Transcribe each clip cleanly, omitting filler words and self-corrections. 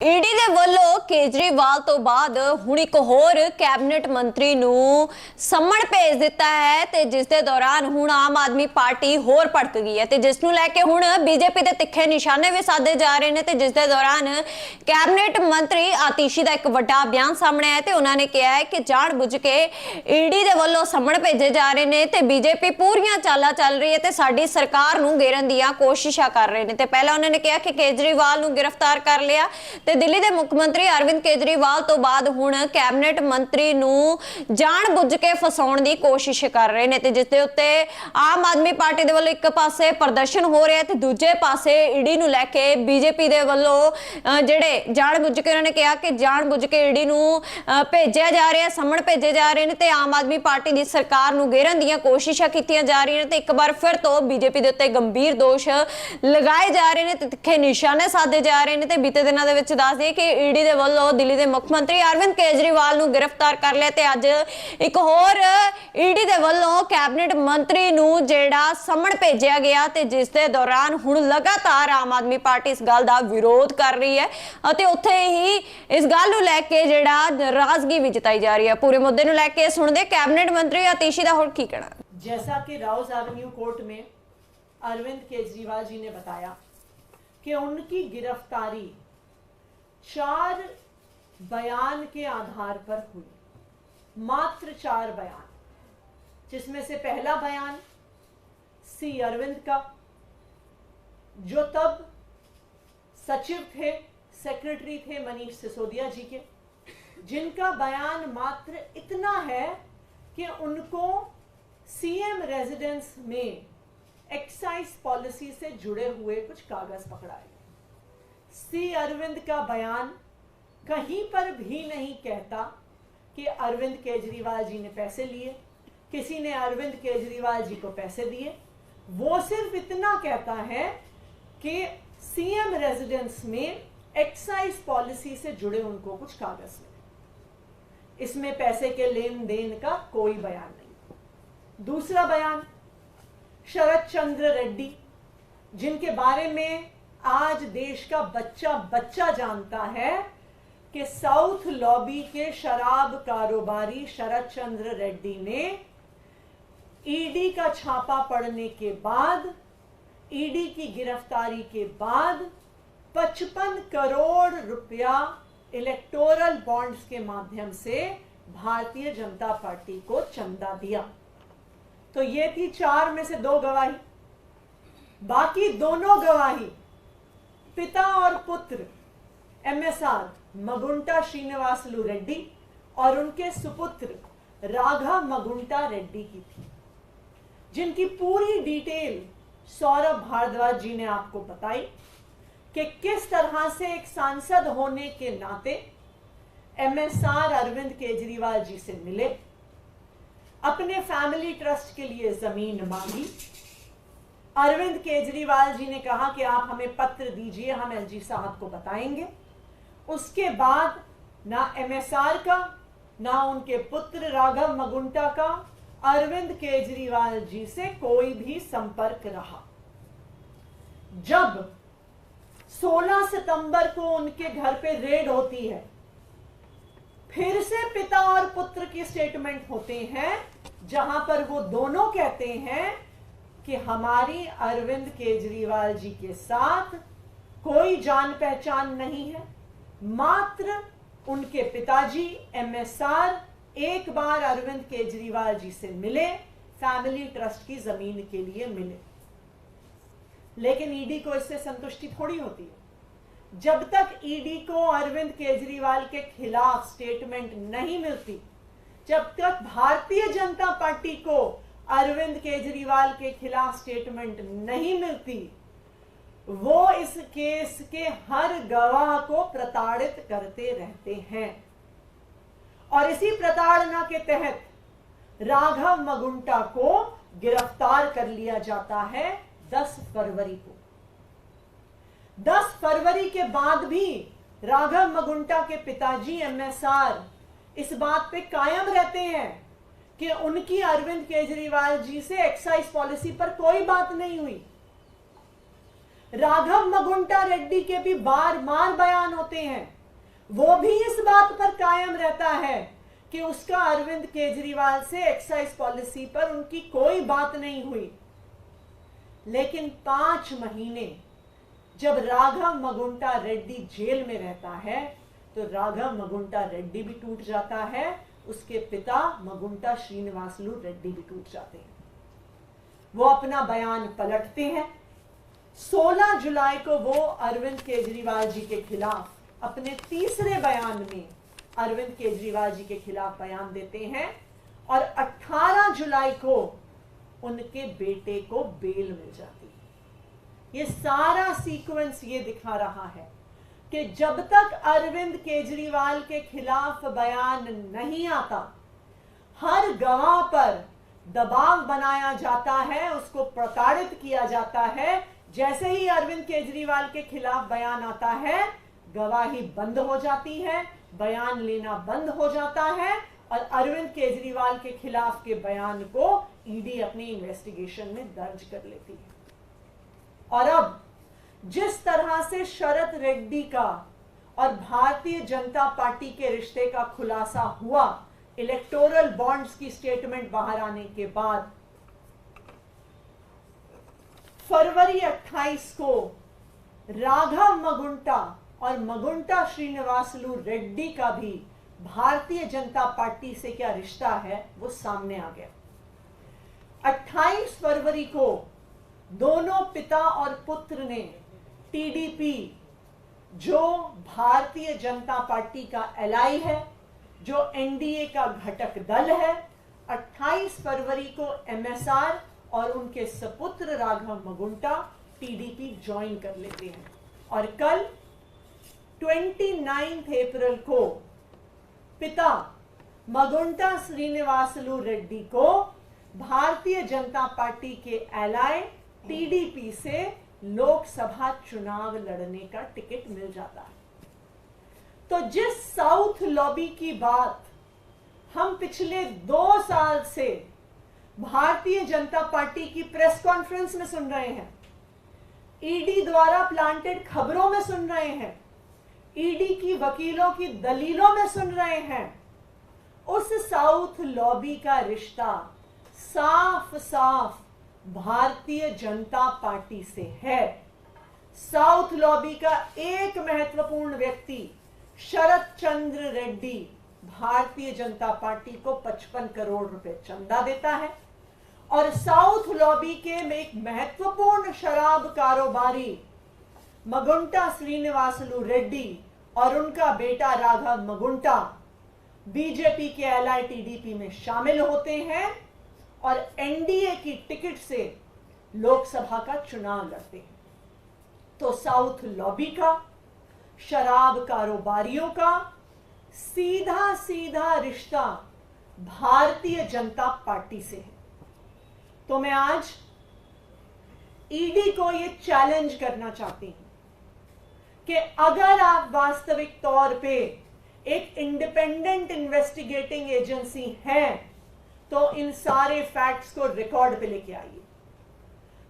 ED ਦੇ ਵੱਲੋਂ ਕੇਜਰੀਵਾਲ ਤੋਂ ਬਾਅਦ ਹੁਣ ਇੱਕ ਹੋਰ ਕੈਬਨਿਟ ਮੰਤਰੀ ਨੂੰ ਸੰਮਣ ਭੇਜ ਦਿੱਤਾ ਹੈ ਤੇ ਜਿਸ ਦੇ ਦੌਰਾਨ ਹੁਣ ਆਮ ਆਦਮੀ ਪਾਰਟੀ ਹੋਰ ਭੜਕ ਗਈ ਹੈ ਤੇ ਜਿਸ ਨੂੰ ਲੈ ਕੇ ਹੁਣ ਬੀਜੇਪੀ ਦੇ ਤਿੱਖੇ ਨਿਸ਼ਾਨੇ ਵੀ ਸਾਧੇ ਜਾ ਰਹੇ ਨੇ ਤੇ ਜਿਸ ਦੇ ਦੌਰਾਨ ਕੈਬਨਿਟ ਮੰਤਰੀ ਆਤੀਸ਼ੀ ਦਾ ਇੱਕ ਵੱਡਾ ਬਿਆਨ ਸਾਹਮਣੇ ਆਇਆ ਤੇ ਉਹਨਾਂ ਨੇ ਕਿਹਾ ਹੈ ਕਿ ਜਾਣਬੁੱਝ ਕੇ ਈਡੀ ਦੇ ਵੱਲੋਂ ਸੰਮਣ ਭੇਜੇ ਜਾ ਰਹੇ ਨੇ ਤੇ ਬੀਜੇਪੀ ਪੂਰੀਆਂ ਚਾਲਾਂ ਚੱਲ ਰਹੀ ਹੈ ਤੇ ਸਾਡੀ ਸਰਕਾਰ ਨੂੰ ਘੇਰਨ ਦੀਆਂ ਕੋਸ਼ਿਸ਼ਾਂ ਕਰ ਰਹੇ ਨੇ ਤੇ ਪਹਿਲਾਂ ਉਹਨਾਂ ਨੇ ਕਿਹਾ ਕਿ ਕੇਜਰੀਵਾਲ ਨੂੰ ਗ੍ਰਿਫਤਾਰ ਕਰ ਲਿਆ ਤੇ ਦਿੱਲੀ ਦੇ ਮੁੱਖ ਮੰਤਰੀ ਅਰਵਿੰਦ ਕੇਜਰੀਵਾਲ ਤੋਂ ਬਾਅਦ ਹੁਣ ਕੈਬਨਿਟ ਮੰਤਰੀ ਨੂੰ ਜਾਣਬੁੱਝ ਕੇ ਫਸਾਉਣ ਦੀ ਕੋਸ਼ਿਸ਼ ਕਰ ਰਹੇ ਨੇ ਤੇ ਜਿਸ ਦੇ ਉੱਤੇ ਆਮ ਆਦਮੀ ਪਾਰਟੀ ਦੇ ਵੱਲੋਂ ਇੱਕ ਪਾਸੇ ਪ੍ਰਦਰਸ਼ਨ ਹੋ ਰਿਹਾ ਤੇ ਦੂਜੇ ਪਾਸੇ ਈਡੀ ਨੂੰ ਲੈ ਕੇ ਬੀਜੇਪੀ ਦੇ ਵੱਲੋਂ ਜਿਹੜੇ ਜਾਣਬੁੱਝ ਕੇ ਉਹਨਾਂ ਨੇ ਕਿਹਾ ਕਿ ਜਾਣਬੁੱਝ ਕੇ ਈਡੀ ਨੂੰ ਭੇਜਿਆ ਜਾ ਰਿਹਾ ਸੰਮਣ ਭੇਜੇ ਜਾ ਰਹੇ ਨੇ ਤੇ ਆਮ ਆਦਮੀ ਪਾਰਟੀ ਦੀ ਸਰਕਾਰ ਨੂੰ ਘੇਰਨ ਦੀਆਂ ਕੋਸ਼ਿਸ਼ਾਂ ਕੀਤੀਆਂ ਜਾ ਰਹੀਆਂ ਨੇ ਤੇ ਇੱਕ ਵਾਰ ਫਿਰ ਤੋਂ ਬੀਜੇਪੀ ਦੇ ਉੱਤੇ ਗੰਭੀਰ ਦੋਸ਼ ਲਗਾਏ ਜਾ ਰਹੇ ਨੇ ਤੇ ਤਿੱਖੇ ਨਿਸ਼ਾਨੇ ਸਾਧੇ ਜਾ ਰਹੇ ਨੇ ਤੇ ਬੀਤੇ ਦਿਨਾਂ ਦੇ ਵਿੱਚ ਦੱਸ ਦਈਏ ਕਿ ईडी ਦੇ ਵੱਲੋਂ ਦਿੱਲੀ ਦੇ ਮੁੱਖ ਮੰਤਰੀ ਅਰਵਿੰਦ ਕੇਜਰੀਵਾਲ ਨੂੰ ਗ੍ਰਿਫਤਾਰ ਕਰ ਲਿਆ ਤੇ ਅੱਜ ਇੱਕ ਹੋਰ ईडी ਦੇ ਵੱਲੋਂ ਕੈਬਨਿਟ ਮੰਤਰੀ ਨੂੰ ਜਿਹੜਾ ਸੰਮਣ ਭੇਜਿਆ ਗਿਆ ਤੇ ਜਿਸ ਦੇ ਦੌਰਾਨ ਹੁਣ ਲਗਾਤਾਰ ਆਮ ਆਦਮੀ ਪਾਰਟੀ ਇਸ ਗੱਲ ਦਾ ਵਿਰੋਧ ਕਰ ਰਹੀ ਹੈ ਅਤੇ ਉੱਥੇ ਹੀ ਇਸ ਗੱਲ ਨੂੰ ਲੈ ਕੇ ਜਿਹੜਾ ਨਾਰਾਜ਼ਗੀ ਵੀ ਜਤਾਈ ਜਾ ਰਹੀ ਹੈ। ਪੂਰੇ ਮੁੱਦੇ ਨੂੰ ਲੈ ਕੇ ਸੁਣਦੇ ਕੈਬਨਿਟ ਮੰਤਰੀ ਆਤੀਸ਼ੀ ਦਾ ਹੋਰ ਕੀ ਕਹਿਣਾ। जैसा कि राउज एवेन्यू कोर्ट में अरविंद केजरीवाल जी ने बताया कि उनकी गिरफ्तारी 4 बयान के आधार पर हुई, मात्र 4 बयान, जिसमें से पहला बयान सी अरविंद का, जो तब सचिव थे, सेक्रेटरी थे मनीष सिसोदिया जी के, जिनका बयान मात्र इतना है कि उनको सीएम रेजिडेंस में एक्साइज पॉलिसी से जुड़े हुए कुछ कागज पकड़ाए। सी अरविंद का बयान कहीं पर भी नहीं कहता कि अरविंद केजरीवाल जी ने पैसे लिए, किसी ने अरविंद केजरीवाल जी को पैसे दिए। वो सिर्फ इतना कहता है कि सीएम रेजिडेंस में एक्साइज पॉलिसी से जुड़े उनको कुछ कागज मिले। इसमें पैसे के लेन देन का कोई बयान नहीं। दूसरा बयान शरद चंद्र रेड्डी, जिनके बारे में आज देश का बच्चा बच्चा जानता है कि साउथ लॉबी के शराब कारोबारी शरद चंद्र रेड्डी ने ईडी का छापा पड़ने के बाद, ईडी की गिरफ्तारी के बाद 55 करोड़ रुपया इलेक्टोरल बॉन्ड्स के माध्यम से भारतीय जनता पार्टी को चंदा दिया। तो ये थी 4 में से 2 गवाही। बाकी दोनों गवाही पिता और पुत्र एमएसआर मगुंटा श्रीनिवासलू रेड्डी और उनके सुपुत्र राघव मगुंटा रेड्डी की थी, जिनकी पूरी डिटेल सौरभ भारद्वाज जी ने आपको बताई कि किस तरह से एक सांसद होने के नाते एमएसआर अरविंद केजरीवाल जी से मिले, अपने फैमिली ट्रस्ट के लिए जमीन मांगी। अरविंद केजरीवाल जी ने कहा कि आप हमें पत्र दीजिए, हम एलजी साहब को बताएंगे। उसके बाद ना एमएसआर का, ना उनके पुत्र राघव मगुंटा का अरविंद केजरीवाल जी से कोई भी संपर्क रहा। जब 16 सितंबर को उनके घर पे रेड होती है, फिर से पिता और पुत्र की स्टेटमेंट होते हैं, जहां पर वो दोनों कहते हैं कि हमारी अरविंद केजरीवाल जी के साथ कोई जान पहचान नहीं है। मात्र उनके पिताजी एमएसआर एक बार अरविंद केजरीवाल जी से मिले, फैमिली ट्रस्ट की जमीन के लिए मिले। लेकिन ईडी को इससे संतुष्टि थोड़ी होती है। जब तक ईडी को अरविंद केजरीवाल के खिलाफ स्टेटमेंट नहीं मिलती, जब तक भारतीय जनता पार्टी को अरविंद केजरीवाल के खिलाफ स्टेटमेंट नहीं मिलती, वो इस केस के हर गवाह को प्रताड़ित करते रहते हैं। और इसी प्रताड़ना के तहत राघव मगुंटा को गिरफ्तार कर लिया जाता है 10 फरवरी को। 10 फरवरी के बाद भी राघव मगुंटा के पिताजी एमएसआर इस बात पे कायम रहते हैं कि उनकी अरविंद केजरीवाल जी से एक्साइज पॉलिसी पर कोई बात नहीं हुई। राघव मगुंटा रेड्डी के भी बार बार बयान होते हैं, वो भी इस बात पर कायम रहता है कि उसका अरविंद केजरीवाल से एक्साइज पॉलिसी पर उनकी कोई बात नहीं हुई। लेकिन 5 महीने जब राघव मगुंटा रेड्डी जेल में रहता है तो राघव मगुंटा रेड्डी भी टूट जाता है, उसके पिता मगुंटा श्रीनिवासलू रेड्डी भी टूट जाते हैं। वो अपना बयान पलटते हैं। 16 जुलाई को वो अरविंद केजरीवाल जी के खिलाफ अपने तीसरे बयान में अरविंद केजरीवाल जी के खिलाफ बयान देते हैं और 18 जुलाई को उनके बेटे को बेल मिल जाती है। ये सारा सीक्वेंस ये दिखा रहा है कि जब तक अरविंद केजरीवाल के खिलाफ बयान नहीं आता, हर गवाह पर दबाव बनाया जाता है, उसको प्रताड़ित किया जाता है। जैसे ही अरविंद केजरीवाल के खिलाफ बयान आता है, गवाही बंद हो जाती है, बयान लेना बंद हो जाता है और अरविंद केजरीवाल के खिलाफ के बयान को ईडी अपनी इन्वेस्टिगेशन में दर्ज कर लेती है। और अब जिस तरह से शरद रेड्डी का और भारतीय जनता पार्टी के रिश्ते का खुलासा हुआ इलेक्टोरल बॉन्ड्स की स्टेटमेंट बाहर आने के बाद, फरवरी 28 को राघव मगुंटा और मगुंटा श्रीनिवासलू रेड्डी का भी भारतीय जनता पार्टी से क्या रिश्ता है वो सामने आ गया। 28 फरवरी को दोनों पिता और पुत्र ने टीडीपी, जो भारतीय जनता पार्टी का एलाई है, जो एनडीए का घटक दल है, 28 फरवरी को एमएसआर और उनके सपुत्र राघव मगुंटा टीडीपी ज्वाइन कर लेते हैं। और कल 29 अप्रैल को पिता मगुंटा श्रीनिवासलू रेड्डी को भारतीय जनता पार्टी के एलाय टीडीपी से लोकसभा चुनाव लड़ने का टिकट मिल जाता है। तो जिस साउथ लॉबी की बात हम पिछले 2 साल से भारतीय जनता पार्टी की प्रेस कॉन्फ्रेंस में सुन रहे हैं, ईडी द्वारा प्लांटेड खबरों में सुन रहे हैं, ईडी की वकीलों की दलीलों में सुन रहे हैं, उस साउथ लॉबी का रिश्ता साफ साफ भारतीय जनता पार्टी से है। साउथ लॉबी का एक महत्वपूर्ण व्यक्ति शरद चंद्र रेड्डी भारतीय जनता पार्टी को 55 करोड़ रुपए चंदा देता है और साउथ लॉबी के एक महत्वपूर्ण शराब कारोबारी मगुंटा श्रीनिवासलू रेड्डी और उनका बेटा राघव मगुंटा बीजेपी के एलआई टीडीपी में शामिल होते हैं और एनडीए की टिकट से लोकसभा का चुनाव लड़ते हैं। तो साउथ लॉबी का, शराब कारोबारियों का सीधा सीधा रिश्ता भारतीय जनता पार्टी से है। तो मैं आज ईडी को यह चैलेंज करना चाहती हूं कि अगर आप वास्तविक तौर पे एक इंडिपेंडेंट इन्वेस्टिगेटिंग एजेंसी हैं तो इन सारे फैक्ट्स को रिकॉर्ड पे लेके आइए।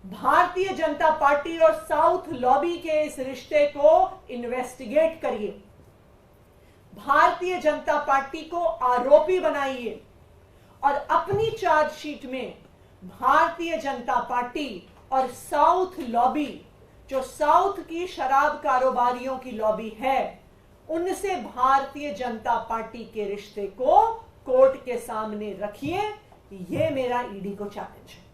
भारतीय जनता पार्टी और साउथ लॉबी के इस रिश्ते को इन्वेस्टिगेट करिए, भारतीय जनता पार्टी को आरोपी बनाइए और अपनी चार्जशीट में भारतीय जनता पार्टी और साउथ लॉबी, जो साउथ की शराब कारोबारियों की लॉबी है, उनसे भारतीय जनता पार्टी के रिश्ते को कोर्ट के सामने रखिए। यह मेरा ईडी को चैलेंज है।